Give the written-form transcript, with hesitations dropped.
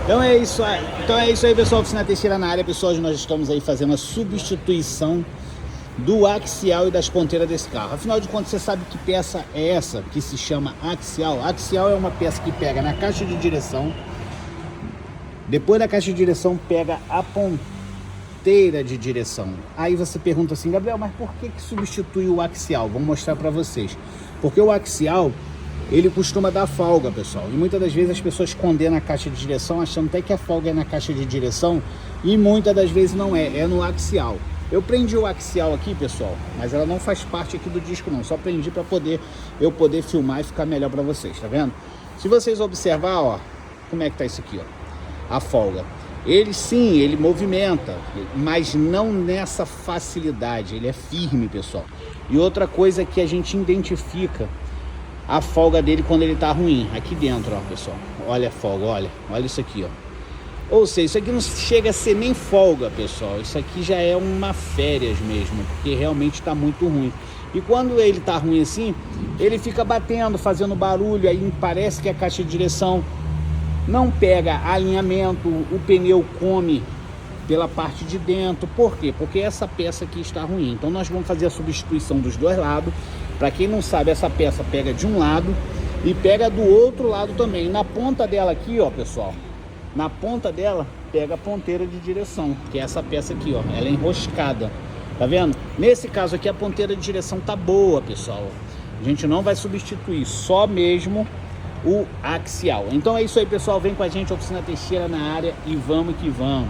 Então é isso aí, pessoal. Oficina Teixeira na área, pessoal. Hoje nós estamos aí fazendo a substituição do axial e das ponteiras desse carro. Afinal de contas, você sabe que peça é essa que se chama axial? Axial é uma peça que pega na caixa de direção, depois da caixa de direção pega a ponteira de direção. Aí você pergunta assim, Gabriel, mas por que substitui o axial? Vou mostrar para vocês. Porque o axial, ele costuma dar folga, pessoal. E muitas das vezes as pessoas condenam a caixa de direção achando até que a folga é na caixa de direção, e muitas das vezes não é, é no axial. Eu prendi o axial aqui, pessoal, mas ela não faz parte aqui do disco não, só prendi para eu poder filmar e ficar melhor para vocês, tá vendo? Se vocês observar, ó, como é que tá isso aqui, ó, a folga. Ele sim, ele movimenta, mas não nessa facilidade, ele é firme, pessoal. E outra coisa que a gente identifica a folga dele quando ele tá ruim, aqui dentro, ó, pessoal, olha a folga, olha isso aqui, ó. Ou seja, isso aqui não chega a ser nem folga, pessoal. Isso aqui já é uma férias mesmo, porque realmente está muito ruim. E quando ele está ruim assim, ele fica batendo, fazendo barulho, aí parece que a caixa de direção não pega alinhamento, o pneu come pela parte de dentro. Por quê? Porque essa peça aqui está ruim. Então nós vamos fazer a substituição dos dois lados. Para quem não sabe, essa peça pega de um lado e pega do outro lado também. Na ponta dela aqui, ó, pessoal, na ponta dela pega a ponteira de direção, que é essa peça aqui, ó, ela é enroscada, tá vendo? Nesse caso aqui a ponteira de direção tá boa, pessoal. A gente não vai substituir, só mesmo o axial. Então é isso aí, pessoal, vem com a gente, Oficina Teixeira na área, e vamos que vamos.